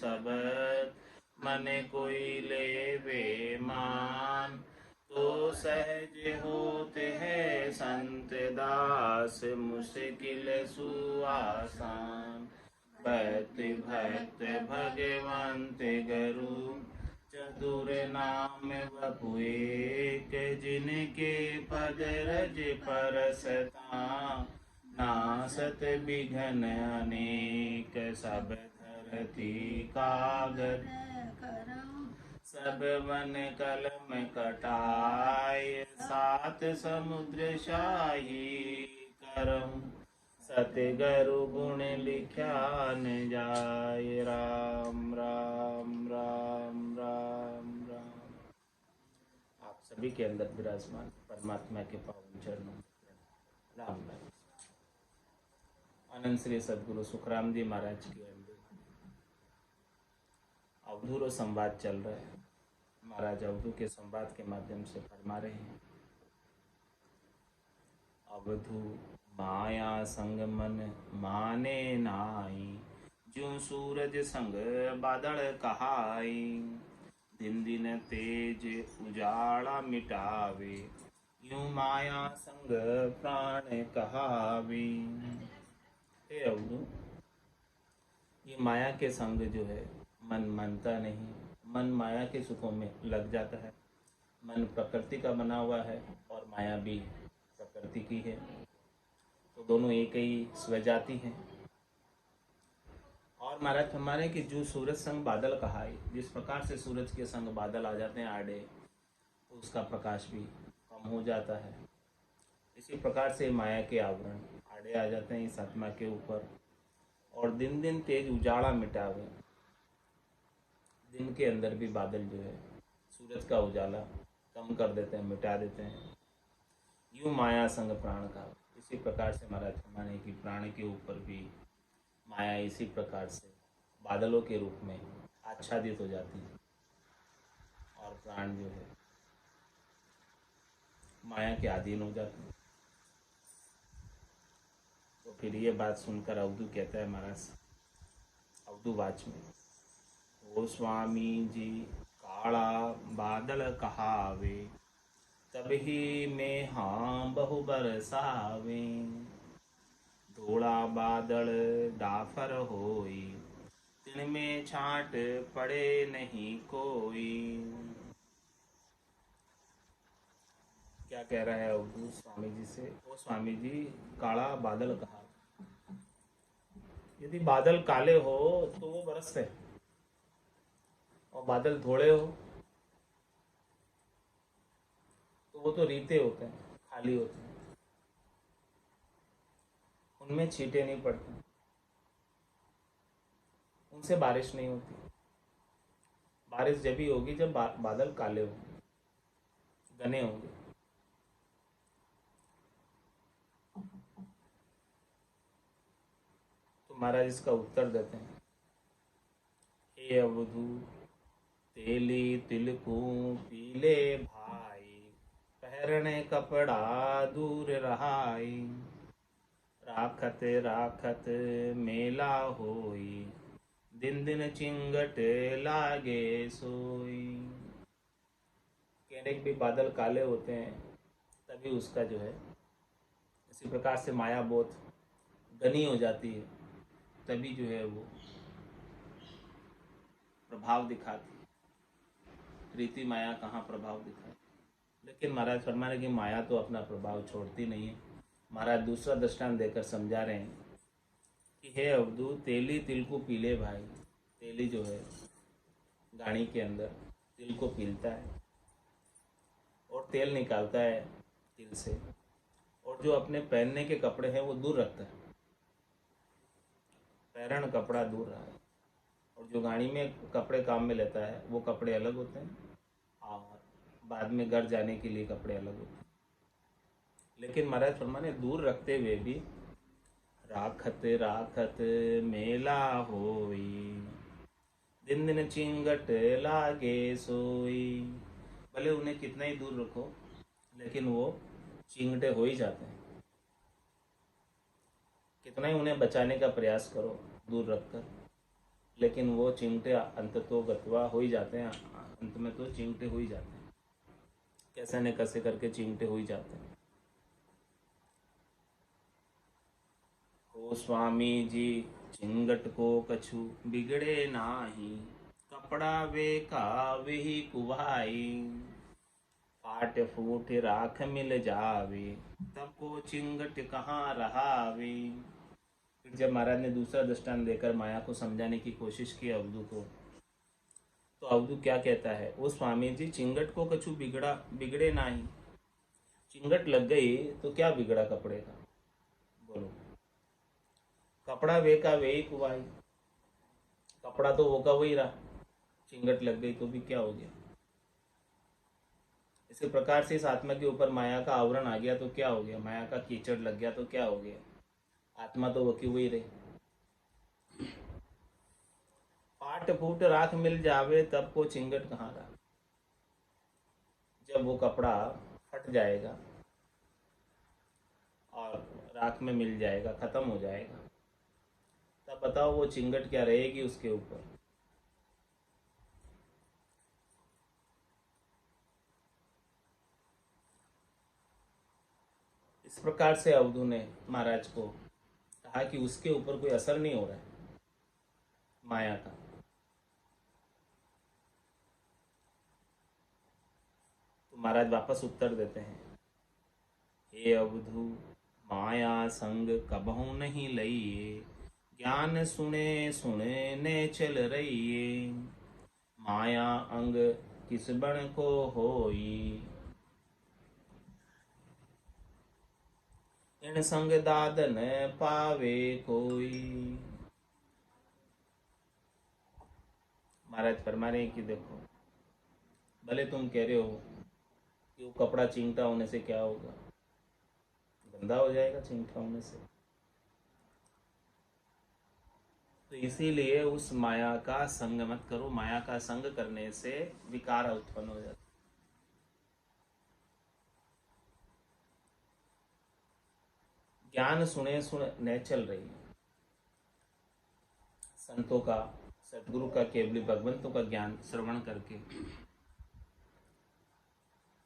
सबत, मन कोई ले वे मान। तो सहज होते हैं संत दास, मुश्किल सुआसान। भक्त भक्त भगवंत गुरु, चतुर नाम वपु एक। जिनके पद रज परसता, नासत बिघन अनेक। सब धरती कागज सब वन कलम कटाय, सात समुद्र शाही करम। सतगुरु गुण लिख्या न जाय। राम राम राम राम राम। आप सभी के अंदर विराजमान परमात्मा के पावन चरणों में राम राम। अनंत श्री सदगुरु सुखराम जी महाराज की अवधूत संवाद चल रहा है। महाराज अवधू के संवाद के माध्यम से फरमा रहे हैं, अवधू माया संग मन माने नाई, ज्यों सूरज संग बादल कहाई। दिन दिन तेज उजाला मिटावे, यूं माया संग प्राण कहावे। हे अवधू, ये माया के संग जो है मन मानता नहीं, मन माया के सुखों में लग जाता है। मन प्रकृति का बना हुआ है और माया भी प्रकृति की है, तो दोनों एक ही स्वजाति हैं। और महाराज हमारे कि जो सूरज संग बादल कहा है, जिस प्रकार से सूरज के संग बादल आ जाते हैं आड़े, तो उसका प्रकाश भी कम हो जाता है। इसी प्रकार से माया के आवरण आड़े आ जाते हैं इस आत्मा के ऊपर, और दिन दिन तेज उजाला मिटावे। दिन के अंदर भी बादल जो है सूरज का उजाला कम कर देते हैं, मिटा देते हैं। यूं माया संग प्राण का, इसी प्रकार से महाराज हमारे कि प्राण के ऊपर भी माया इसी प्रकार से बादलों के रूप में आच्छादित हो जाती है, और प्राण जो है माया के अधीन हो जाते हैं। तो फिर ये बात सुनकर अवधू कहता है महाराज अवधू वाच में, ओ स्वामी जी काला बादल कहावे, तभी में हाँ बहु बरसावे। धोड़ा बादल डाफर होई, तिन में छाट पड़े नहीं कोई। क्या कह रहा है अवधू स्वामी जी से, ओ स्वामी जी काला बादल कहा, यदि बादल काले हो तो वो बरसते हैं, और बादल थोड़े हो तो वो तो रीते होते हैं, खाली होते हैं, उनमें छींटे नहीं पड़ती, उनसे बारिश नहीं होती। बारिश जब ही होगी जब बादल काले होंगे, घने होंगे। तो महाराज इसका उत्तर देते हैं, हे अवधू तेली तिलकू पीले भाई, पहरने कपड़ा दूर रहाई। राखत राखत मेला होई, दिन दिन चिंगट लागे सोई। कहने के भी बादल काले होते हैं तभी उसका जो है इसी प्रकार से माया बहुत घनी हो जाती है, तभी जो है वो प्रभाव दिखाती है। प्रीति माया कहाँ प्रभाव दिखाती, लेकिन महाराज फरमाने की माया तो अपना प्रभाव छोड़ती नहीं है। महाराज दूसरा दृष्टांत देकर समझा रहे हैं कि हे अवधू तेली तिल को पीले भाई। तेली जो है गाड़ी के अंदर तिल को पीलता है और तेल निकालता है तिल से, और जो अपने पहनने के कपड़े हैं वो दूर रखता है, पहरण कपड़ा दूर रहा है, और जो गाड़ी में कपड़े काम में लेता है वो कपड़े अलग होते हैं, और बाद में घर जाने के लिए कपड़े अलग होते हैं। लेकिन महाराज फरमाने दूर रखते हुए भी राखत राखत मेला होई, दिन दिन चिंगट लागे सोई। भले उन्हें कितना ही दूर रखो लेकिन वो चिंगटे हो ही जाते हैं। कितना ही उन्हें बचाने का प्रयास करो दूर रखकर, लेकिन वो चिंगटे अंत तो गतवा हो ही जाते हैं, अंत में तो चिंगटे हो ही जाते हैं, कैसे न कैसे करके चिंगटे हो ही जाते हैं। ओ स्वामी जी चिंगट को कछु बिगड़े नाही, कपड़ा वे का वे ही कुभाई, फाट फूट राख मिल जावे, तब को चिंगट कहाँ रहावे। फिर जब महाराज ने दूसरा दृष्टांत देकर माया को समझाने की कोशिश की अवधू को, तो अवधू क्या कहता है, वो स्वामी जी चिंगट को कछु बिगड़ा बिगड़े नाही, चिंगट लग गई तो क्या बिगड़ा कपड़े का, बोलो। कपड़ा वे का वे ही कुवाई, कपड़ा तो वो का वही रहा, चिंगट लग गई तो भी क्या हो गया। इसी प्रकार से इस आत्मा के ऊपर माया का आवरण आ गया तो क्या हो गया, माया का कीचड़ लग गया तो क्या हो गया, आत्मा तो वो की वही रही। पाट फूट राख मिल जावे तब को चिंगट कहाँ रहा, जब वो कपड़ा फट जाएगा और राख में मिल जाएगा, खत्म हो जाएगा, तब बताओ वो चिंगट क्या रहेगी उसके ऊपर। इस प्रकार से अवधू ने महाराज को कहा कि उसके ऊपर कोई असर नहीं हो रहा है माया का। तो महाराज वापस उत्तर देते हैं, हे अवधू माया संग कबहू नहीं लइए, ज्ञान सुने सुने ने चल रही, माया अंग किस बण को होई, इन संग दादन पावे कोई। महाराज फरमा रहे हैं कि देखो, भले तुम कह रहे हो कि वो कपड़ा चिंगटा होने से क्या होगा, गंदा हो जाएगा चिंगटा होने से, तो इसीलिए उस माया का संग मत करो, माया का संग करने से विकार उत्पन्न हो जाता। ज्ञान सुने सुने चल रही है, संतों का, सदगुरु का, केवली भगवंतों का ज्ञान श्रवण करके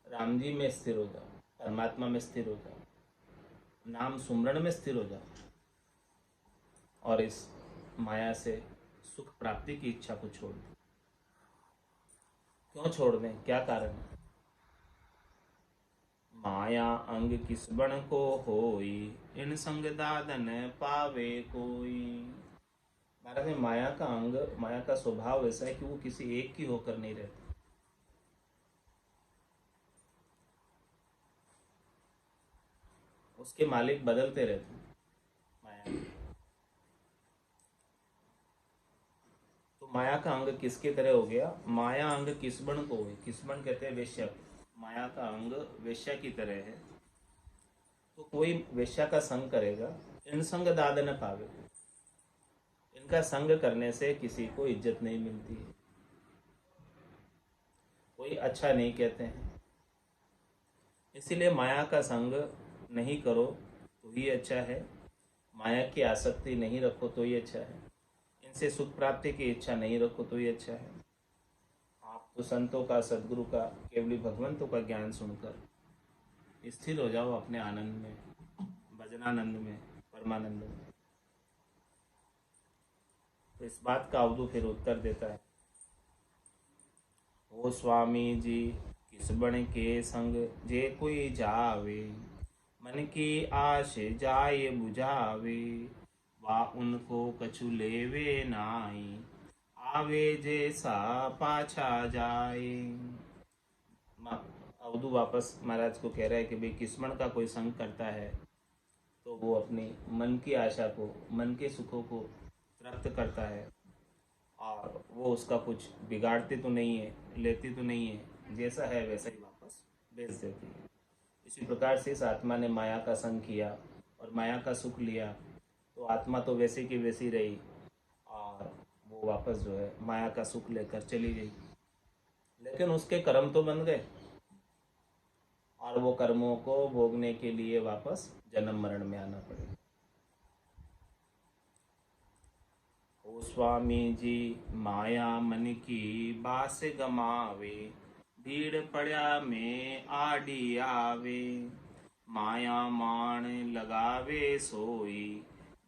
राम जी में स्थिर हो जाओ, परमात्मा में स्थिर हो जाओ, नाम सुमरण में स्थिर हो जाओ, और इस माया से सुख प्राप्ति की इच्छा को छोड़ दो। क्यों छोड़ दें, क्या कारण है। माया अंग किस बण को होई, इन संग दादन पावे कोई। महाराज में माया का अंग, माया का स्वभाव ऐसा है कि वो किसी एक की होकर नहीं रहती, उसके मालिक बदलते रहते हैं माया। तो माया का अंग किसके तरह हो गया, माया अंग किसबण को है, किसबण कहते हैं वेश्या, माया का अंग वेश्या की तरह है। तो कोई वेश्या का संग करेगा, इन संग दाद न पावे, इनका संग करने से किसी को इज्जत नहीं मिलती है, कोई अच्छा नहीं कहते हैं। इसीलिए माया का संग नहीं करो तो ही अच्छा है, माया की आसक्ति नहीं रखो तो ही अच्छा है, इनसे सुख प्राप्ति की इच्छा नहीं रखो तो ही अच्छा है। आप तो संतों का, सदगुरु का, केवली भगवंतों का ज्ञान सुनकर स्थिर हो जाओ अपने आनंद में, भजनानंद में, परमानंद में। तो इस बात का अवधू फिर उत्तर देता है, ओ स्वामी जी किस बण के संग जे कोई जावे, मन की आश जाए बुझावे, वा उनको कछु लेवे नाई, आवे जैसा पाछा जाए। अवधू वापस महाराज को कह रहा है कि भाई किस्मण का कोई संग करता है तो वो अपनी मन की आशा को, मन के सुखों को प्राप्त करता है, और वो उसका कुछ बिगाड़ती तो नहीं है, लेती तो नहीं है, जैसा है वैसा ही वापस भेज देती है। इसी प्रकार से इस आत्मा ने माया का संग किया और माया का सुख लिया, तो आत्मा तो वैसे की वैसी रही, और वो वापस जो है माया का सुख लेकर चली गई। लेकिन उसके कर्म तो बन गए, और वो कर्मों को भोगने के लिए वापस जन्म मरण में आना पड़ेगा। ओ स्वामी जी माया मन की बास गमावे, भीड़ पड़ा में आड़ी आवे, माया मान लगावे सोई,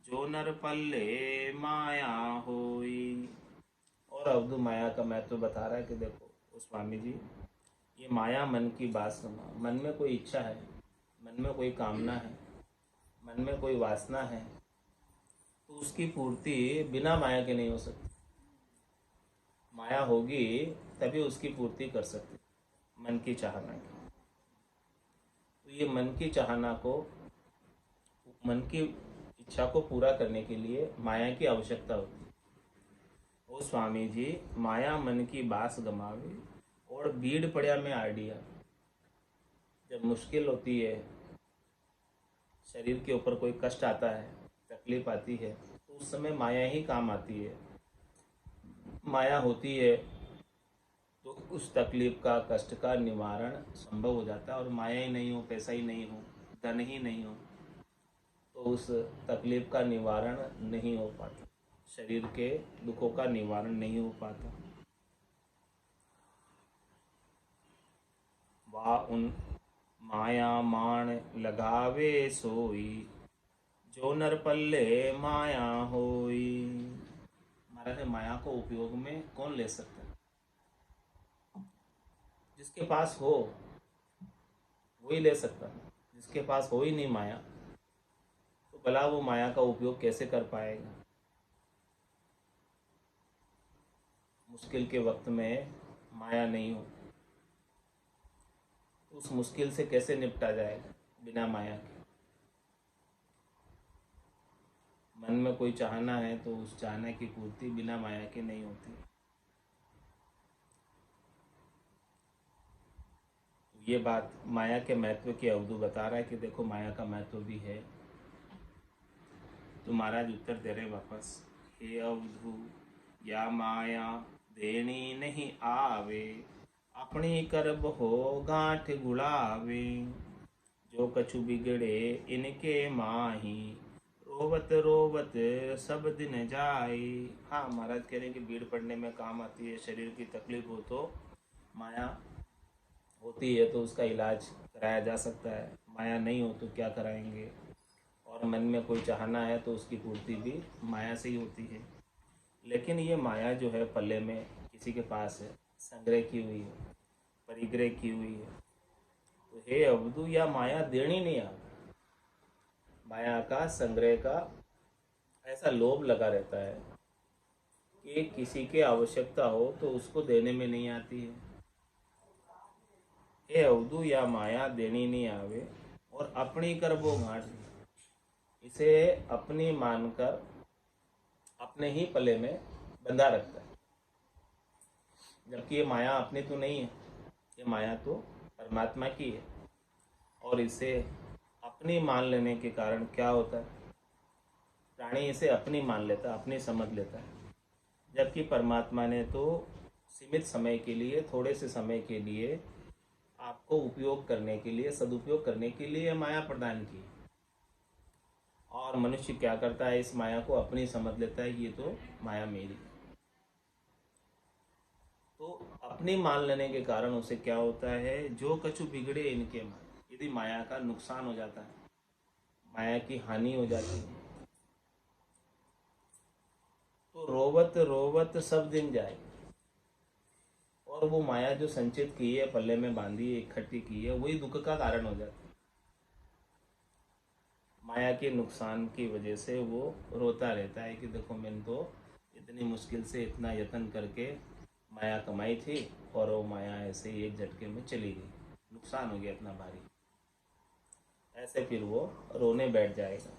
जो नर पल्ले माया होई। और अवधु माया का महत्व बता रहा है कि देखो ओ स्वामी जी, ये माया मन की बात, मन में कोई इच्छा है, मन में कोई कामना है, मन में कोई वासना है, तो उसकी पूर्ति बिना माया के नहीं हो सकती। माया होगी तभी उसकी पूर्ति कर सकती, मन की चाहना की। तो ये मन की चाहना को, मन की इच्छा को पूरा करने के लिए माया की आवश्यकता होती है। ओ स्वामी जी माया मन की बास गमावे, और भीड़ पड़िया में आइडिया। जब मुश्किल होती है, शरीर के ऊपर कोई कष्ट आता है, तकलीफ आती है, तो उस समय माया ही काम आती है। माया होती है तो उस तकलीफ का, कष्ट का निवारण संभव हो जाता है। और माया ही नहीं हो, पैसा ही नहीं हो, धन ही नहीं हो, तो उस तकलीफ का निवारण नहीं हो पाता, शरीर के दुखों का निवारण नहीं हो पाता। वाह उन माया मान लगावे सोई, जो नर पल्ले माया होई। महाराज माया को उपयोग में कौन ले सकता है? जिसके पास हो वही ले सकता है। जिसके पास हो ही नहीं माया, तो भला वो माया का उपयोग कैसे कर पाएगा? मुश्किल के वक्त में माया नहीं हो तो उस मुश्किल से कैसे निपटा जाएगा बिना माया के? मन में कोई चाहना है तो उस चाहने की पूर्ति बिना माया के नहीं होती। ये बात माया के महत्व की अवधु बता रहा है कि देखो माया का महत्व भी है। तो महाराज उत्तर दे रहे वापस, हे अवधु या माया देनी नहीं आवे, अपनी करब हो गांठ गुड़ावे, जो कछु बिगड़े इनके माही, रोवत रोवत सब दिन जाए। हाँ महाराज कह रहे हैं कि भीड़ पड़ने में काम आती है। शरीर की तकलीफ हो तो माया होती है तो उसका इलाज कराया जा सकता है, माया नहीं हो तो क्या कराएंगे? और मन में कोई चाहना है तो उसकी पूर्ति भी माया से ही होती है। लेकिन ये माया जो है पल्ले में किसी के पास है, संग्रह की हुई है, परिग्रह की हुई है, तो हे अवधु या माया देनी नहीं आ। माया का, संग्रह का ऐसा लोभ लगा रहता है कि किसी की आवश्यकता हो तो उसको देने में नहीं आती है। हे अवधु या माया देनी नहीं आवे, और अपनी कर वो गांठ, इसे अपनी मानकर अपने ही पले में बंधा रखता है। जबकि ये माया अपनी तो नहीं है, ये माया तो परमात्मा की है। और इसे अपनी मान लेने के कारण क्या होता है? प्राणी इसे अपनी मान लेता है, अपनी समझ लेता है। जबकि परमात्मा ने तो सीमित समय के लिए, थोड़े से समय के लिए आपको उपयोग करने के लिए, सदुपयोग करने के लिए माया प्रदान की। और मनुष्य क्या करता है? इस माया को अपनी समझ लेता है, ये तो माया मेरी। तो अपनी मान लेने के कारण उसे क्या होता है? जो कछु बिगड़े इनके माया, यदि माया का नुकसान हो जाता है, माया की हानि हो जाती है, तो रोवत रोवत सब दिन जाए। और वो माया जो संचित की है, पल्ले में बांधी है, इकट्ठी की है, वही दुख का कारण हो जाता है। माया के नुकसान की वजह से वो रोता रहता है कि देखो मैंने तो इतनी मुश्किल से इतना यत्न करके माया कमाई थी और वो माया ऐसे ही एक झटके में चली गई, नुकसान हो गया इतना भारी। ऐसे फिर वो रोने बैठ जाएगा।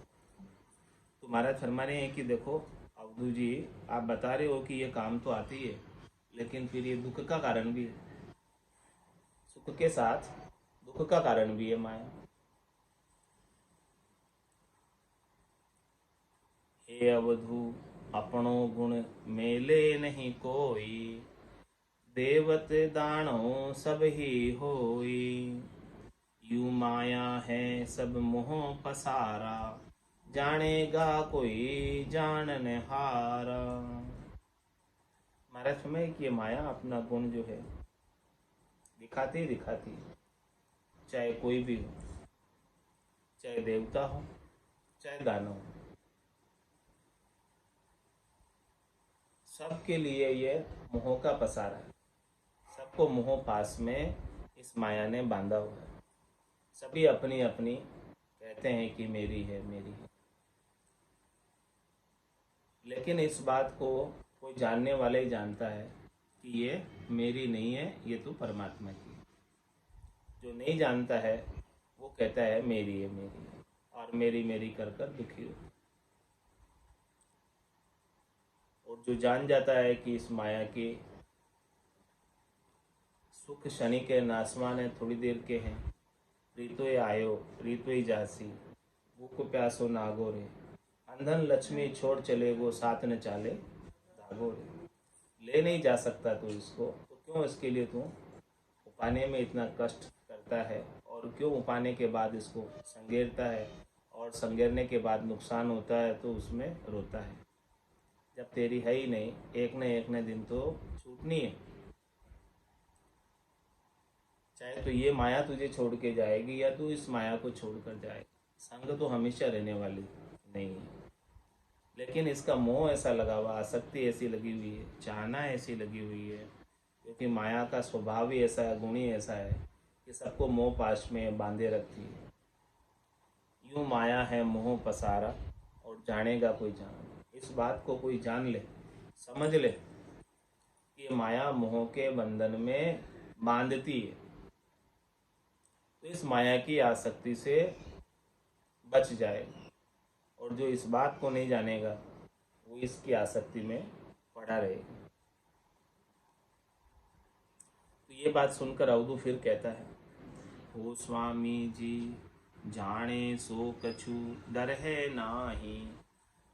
तो महाराज फरमा रहे हैं कि देखो अवधू जी, आप बता रहे हो कि ये काम तो आती है, लेकिन फिर ये दुख का कारण भी है। सुख के साथ दुख का कारण भी है माया। हे अवधू अपनो गुण मेले नहीं कोई, देवत दानो सब ही होई, यू माया है सब मोह पसारा, जानेगा कोई जानन हारा। समय कि ये माया अपना गुण जो है दिखाती ही दिखाती है, चाहे कोई भी हो, चाहे देवता हो चाहे दानव हो, सबके लिए ये मोह का पसारा है। सबको मोह पास में इस माया ने बांधा हुआ है। सभी अपनी अपनी कहते हैं कि मेरी है मेरी है, लेकिन इस बात को कोई जानने वाला ही जानता है कि ये मेरी नहीं है, ये तो परमात्मा की है। जो नहीं जानता है वो कहता है मेरी है और मेरी मेरी कर कर दुखी हो। और जो जान जाता है कि इस माया के सुख शनि के नासवान है, थोड़ी देर के हैं, रीतोय आयो रीतोय जासी, भूख प्यासो नागो रे, अंधन लक्ष्मी छोड़ चले वो साथ न चाले दागो रे। ले नहीं जा सकता तू इसको, तो क्यों इसके लिए तू उपाने में इतना कष्ट करता है, और क्यों उपाने के बाद इसको संगेरता है, और संगेरने के बाद नुकसान होता है तो उसमें रोता है। जब तेरी है ही नहीं, एक न दिन तो छूटनी है। चाहे तो ये माया तुझे छोड़ के जाएगी या तू इस माया को छोड़कर जाएगा, संग तो हमेशा रहने वाली नहीं है। लेकिन इसका मोह ऐसा लगा हुआ, आसक्ति ऐसी लगी हुई है, चाहना ऐसी लगी हुई है, क्योंकि माया का स्वभाव ही ऐसा है, गुण ही ऐसा है कि सबको मोह पाश में बांधे रखती है। यूँ माया है मोह पसारा, और जानेगा कोई जान। इस बात को कोई जान ले, समझ ले कि माया मोह के बंधन में बांधती है, तो इस माया की आसक्ति से बच जाएगा। और जो इस बात को नहीं जानेगा वो इसकी आसक्ति में पड़ा रहेगा। तो ये बात सुनकर अवधू फिर कहता है, हो स्वामी जी जाने सो कछु डर है नाही,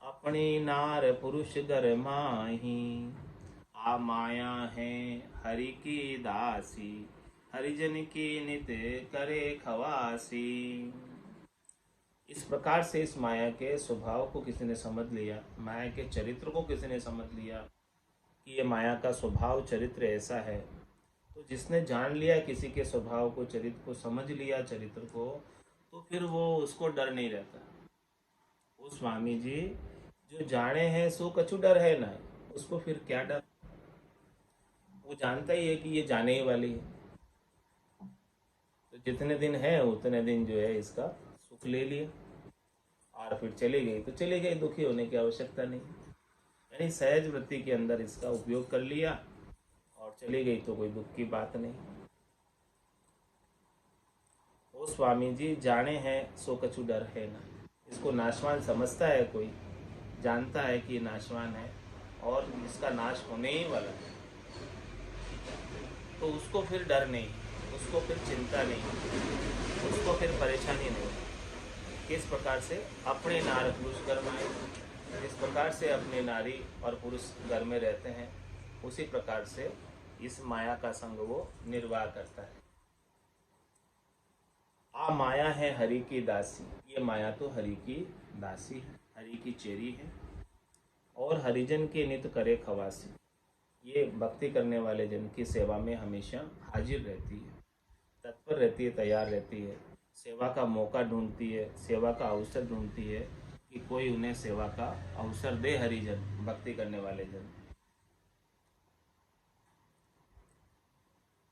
अपने नार पुरुष घर माही, आ माया है हरि की दासी, हरिजन की नित करे खवासी। इस प्रकार से इस माया के स्वभाव को किसी ने समझ लिया, माया के चरित्र को किसी ने समझ लिया कि ये माया का स्वभाव चरित्र ऐसा है, तो जिसने जान लिया किसी के स्वभाव को, चरित्र को समझ लिया चरित्र को, तो फिर वो उसको डर नहीं रहता। वो स्वामी जी जो जाने हैं सो कछु डर है ना, उसको फिर क्या डर। वो जानता ही है कि ये जाने ही वाली है, तो जितने दिन है उतने दिन जो है इसका सुख ले लिया, और फिर चली गई तो चली गई, दुखी होने की आवश्यकता नहीं। यानी सहज वृत्ति के अंदर इसका उपयोग कर लिया और चली गई तो कोई दुख की बात नहीं। ओ स्वामी जी जाने हैं सो कछु डर है ना, इसको नाशवान समझता है कोई, जानता है कि नाशवान है और इसका नाश होने ही वाला है, तो उसको फिर डर नहीं, उसको फिर चिंता नहीं, उसको फिर परेशानी नहीं। किस प्रकार से अपने नार पुरुष घर में आए, जिस प्रकार से अपने नारी और पुरुष घर में रहते हैं, उसी प्रकार से इस माया का संग वो निर्वाह करता है। आ माया है हरि की दासी, ये माया तो हरि की दासी है, हरि की चेरी है, और हरिजन के नित करे खवासी, ये भक्ति करने वाले जन की सेवा में हमेशा हाजिर रहती है, तत्पर रहती है, तैयार रहती है, सेवा का मौका ढूंढती है, सेवा का अवसर ढूंढती है कि कोई उन्हें सेवा का अवसर दे। हरिजन भक्ति करने वाले जन,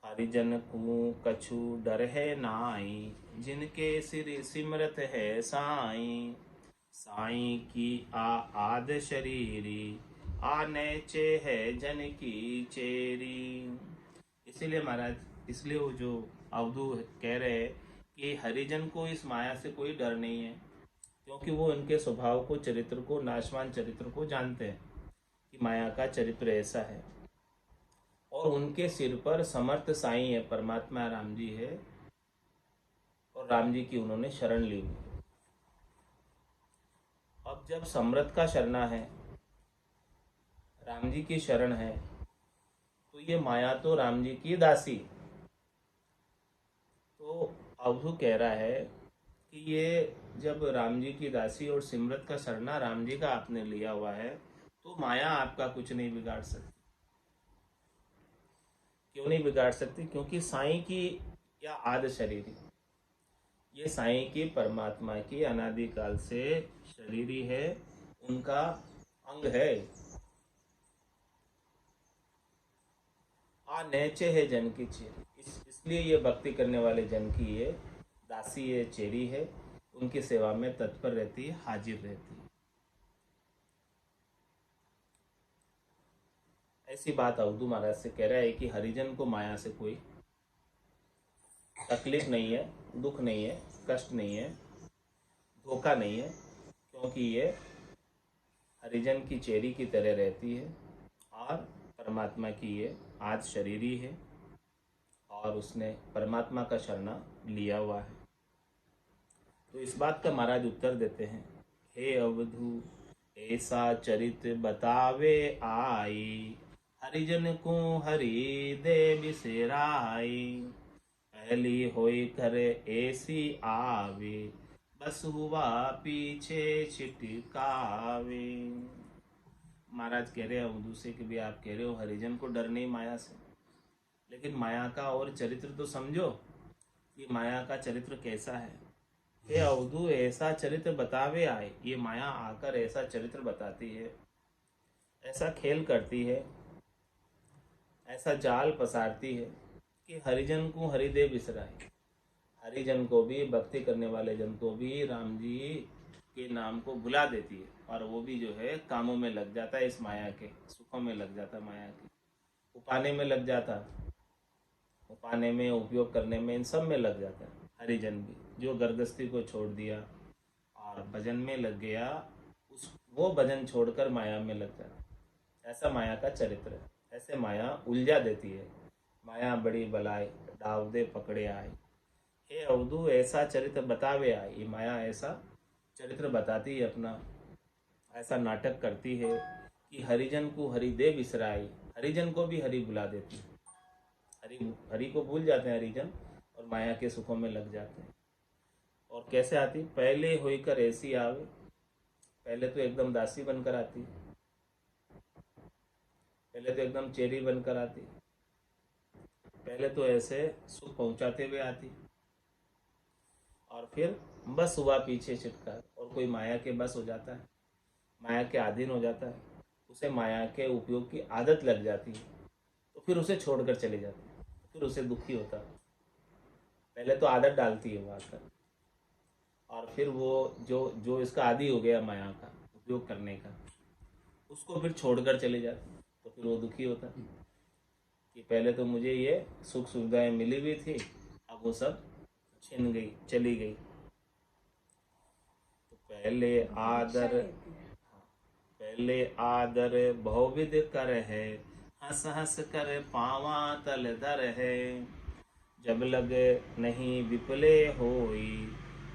हरिजन को कछु डर है नाई, जिनके सिर सिमरत है साई, साई की आद शरीरी, आ नैचे है जन की चेरी। इसीलिए महाराज, इसलिए वो जो अवधू कह रहे हैं कि हरिजन को इस माया से कोई डर नहीं है, क्योंकि वो इनके स्वभाव को, चरित्र को, नाशवान चरित्र को जानते हैं कि माया का चरित्र ऐसा है, और उनके सिर पर समर्थ साईं है, परमात्मा राम जी है, और राम जी की उन्होंने शरण ली हुई। अब जब समर्थ का शरणा है, राम जी की शरण है, तो ये माया तो राम जी की दासी। तो अवधू कह रहा है कि ये जब राम जी की दासी और सिमरत का शरणा राम जी का आपने लिया हुआ है, तो माया आपका कुछ नहीं बिगाड़ सकती। क्यों नहीं बिगाड़ सकती? क्योंकि साईं की या आदि शरीरी, ये साईं की परमात्मा की अनादिकाल से शरीरी है, उनका अंग है। आ नैचे है जन की चेरी, इसलिए ये भक्ति करने वाले जन की ये दासी है, चेरी है, उनकी सेवा में तत्पर रहती है, हाजिर रहती है। ऐसी बात अवधू महाराज से कह रहा है कि हरिजन को माया से कोई तकलीफ नहीं है, दुख नहीं है, कष्ट नहीं है, धोखा नहीं है, क्योंकि ये हरिजन की चेरी की तरह रहती है और परमात्मा की ये आज शरीरी है और उसने परमात्मा का शरणा लिया हुआ है। तो इस बात का महाराज उत्तर देते हैं, हे अवधू ऐसा चरित बतावे आई, हरिजन को हरि दे बिसेराई, पहली होई कर ऐसी आवे, बस हुआ पीछे छिटकावे। महाराज कह रहे हैं अवधू से कि भी आप कह रहे हो हरिजन को डर नहीं माया से, लेकिन माया का और चरित्र तो समझो कि माया का चरित्र कैसा है। हे अवधू ऐसा चरित्र बतावे आए, ये माया आकर ऐसा चरित्र बताती है, ऐसा खेल करती है, ऐसा जाल पसारती है कि हरिजन को हरिदेव बिसराए, हरिजन को भी, भक्ति करने वाले जन को भी राम जी के नाम को भुला देती है और वो भी जो है कामों में लग जाता है, इस माया के सुखों में लग जाता, माया के उपाने में लग जाता, उपाने में, उपयोग करने में, इन सब में लग जाता है। हरिजन भी जो गर्गस्थी को छोड़ दिया और भजन में लग गया, उस वो भजन छोड़कर माया में लग जाता, ऐसा माया का चरित्र है। ऐसे माया उलझा देती है, माया बड़ी बलाई डाव दे पकड़े आए। हे अवधू ऐसा चरित्र बतावे आए, ये माया ऐसा चरित्र बताती है अपना, ऐसा नाटक करती है कि हरिजन को हरि दे बिसराई, हरिजन को भी हरि बुला देती है। हरि को भूल जाते हैं हरिजन और माया के सुखों में लग जाते हैं। और कैसे आती? पहले होकर ऐसी आवे, पहले तो एकदम दासी बनकर आती, पहले तो एकदम चेरी बनकर आती, पहले तो ऐसे सुख पहुंचाते हुए आती, और फिर बस हुआ पीछे छिटका, और कोई माया के बस हो जाता है, माया के अधीन हो जाता है, उसे माया के उपयोग की आदत लग जाती है, तो फिर उसे छोड़कर चले जाते हैं, फिर उसे दुखी होता है। पहले तो आदत डालती है वो आकर, और फिर वो जो जो इसका आदी हो गया माया का उपयोग करने का, उसको फिर छोड़कर चले जाते हैं, तो फिर वो दुखी होता है कि पहले तो मुझे ये सुख सुविधाएं मिली हुई थी, अब वो सब छिन गई, चली गई। तो पहले आदर बहुविध कर है, हंस हंस कर पावा तल दर है, जब लग नहीं विपले होई,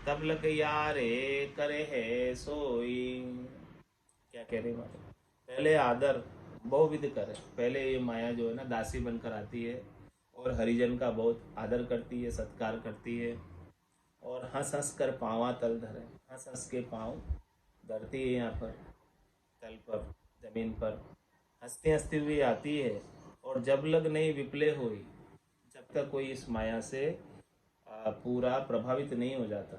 तब लग यारे करे है सोई। क्या कह रहे माता? पहले आदर बहुविध कर, पहले ये माया जो है ना दासी बनकर आती है और हरिजन का बहुत आदर करती है, सत्कार करती है, और हंस हंस कर पावा तल धरे, हंस हंस के पाँव धरती है यहाँ पर तल पर, जमीन पर हंसती हंसती हुई आती है, और जब लग नहीं विपले हुई, जब तक कोई इस माया से पूरा प्रभावित नहीं हो जाता,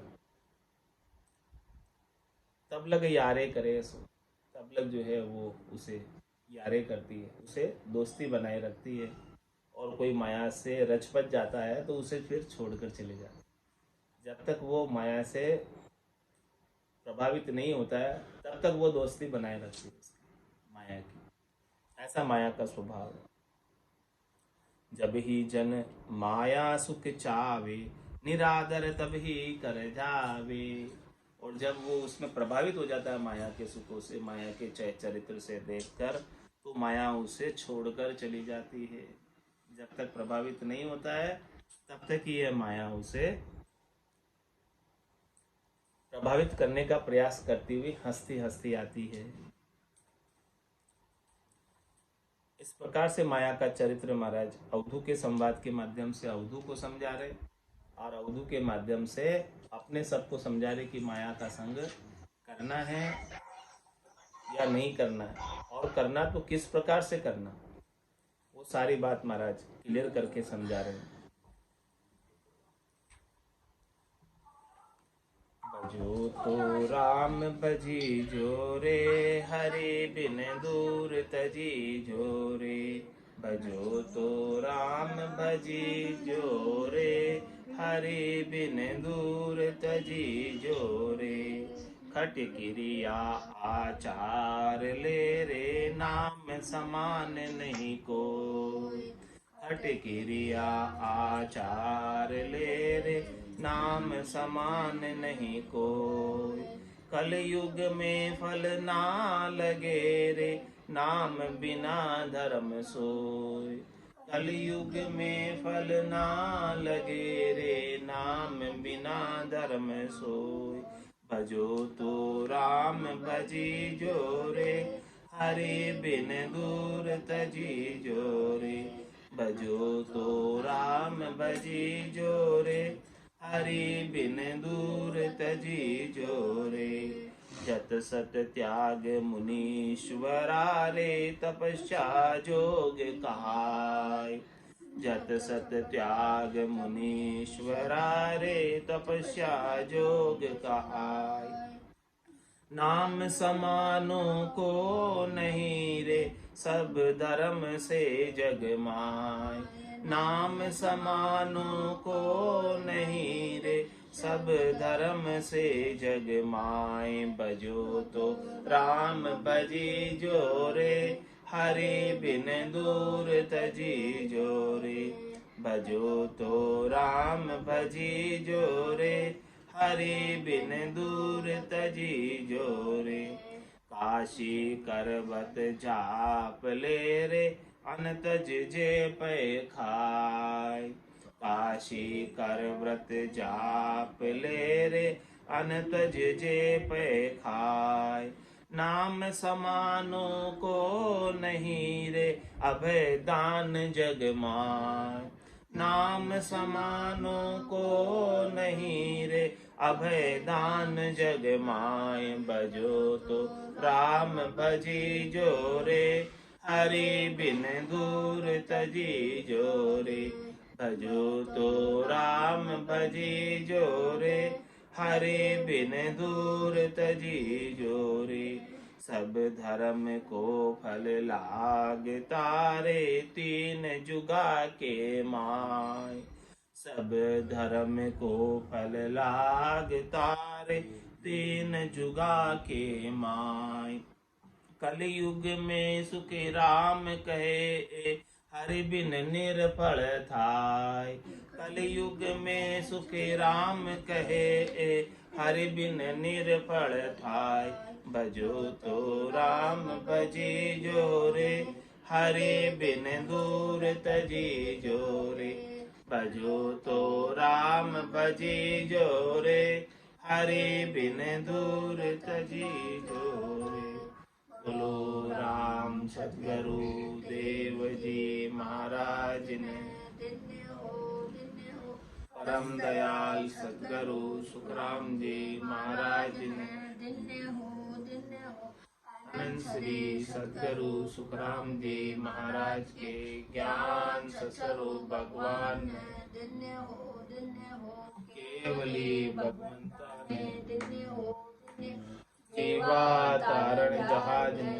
तब लग यारे करे सो, तब लग जो है वो उसे यारे करती है, उसे दोस्ती बनाए रखती है, और कोई माया से रच पच जाता है तो उसे फिर छोड़कर चले जाते। जब तक वो माया से प्रभावित नहीं होता है तब तक वो दोस्ती बनाए रखती है उसकी, माया की। ऐसा माया का स्वभाव है। जब ही जन माया सुख चावे, निरादर तब ही कर जावे। और जब वो उसमें प्रभावित हो जाता है माया के सुखों से, माया के चरित्र से देखकर, तो माया उसे छोड़कर चली जाती है। जब तक प्रभावित नहीं होता है तब तक ही यह माया उसे प्रभावित करने का प्रयास करती हुई हंसती हंसती आती है। इस प्रकार से माया का चरित्र महाराज अवधू के संवाद के माध्यम से अवधू को समझा रहे, और अवधू के माध्यम से अपने सबको समझा रहे कि माया का संग करना है या नहीं करना है, और करना तो किस प्रकार से करना, वो सारी बात महाराज क्लियर करके समझा रहे हैं। भजो तो राम भजी जोरे, हरि बिन दूर तजी जोरे। भजो तो राम भजी जोरे, हरि बिन दूर तजी जोरे। खट क्रिया आचार ले रे, नाम समान नहीं कोई। खट क्रिया आचार ले रे, नाम समान नहीं कोई। कलयुग में फल ना लगे रे, नाम बिना धर्म सोय। कलयुग में फल ना लगे रे, नाम बिना धर्म सोय। भजो तो राम भजी जोरे, हरि बिन दूर तजी जोरे। भजो तो राम भजी जोरे, हरि बिन दूर तजी जोरे। जत सत त्याग मुनीश्वरा रे, तपस्या जोग कहाय। जत सत त्याग मुनीश्वरा रे, तपस्या जोग कहाय। नाम समानो को नहीं रे, सब धर्म से जग माय। नाम समानो को नहीं रे, सब धर्म से जग माय। भजो तो राम भजी जोरे, हरि बिन दूर तजी जोरे। भजो तो राम भजी जोरे, हरि बिन दूर तजी जोरे। काशी करबत जाप ले रे, अनतज जे पै खाय। काशी कर व्रत जाप ले रे, अनतज जे पै खाय। नाम समानो को नहीं रे, अभय दान जग माय। नाम समानो को नहीं रे, अभय दान जग माय। भजो तो राम भजी जोरे, हरि बिन दूर तजी जोरे। भजो तो राम भजी जोरे, हरि बिन दूर तजी जोरे। सब धर्म को फल लागता रे, तीन जुगा के माय। सब धर्म को फल लागता रे, तीन जुगा के माय। कलयुग में सुख राम कहे, हरि बिन निरफल थाय। कलयुग में सुख राम कहे, हरि बिन निरफल थाय। भजो तो राम भजी जोरे, हरि बिन दूर तजी जोरे। भजो तो राम भजी जोरे, हरि बिन दूर तजी जोरे। बोलो राम सतगुरु देव जी महाराज ने, परम दयाल सतगुरु सुखराम जी महाराज ने, अनंत श्री सतगुरु सुखराम जी महाराज के ज्ञान सस्वरूप भगवान ने, केवली भगवंता ने, जीवा तारण जहाज ने,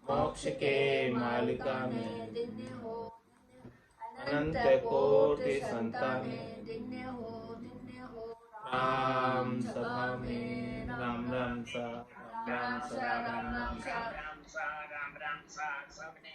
मोक्ष के मालिका ने, अनंत कोटि संतान ने। राम सभा में राम राम सा, राम सा, राम राम सा, राम सा, राम राम सा, सबने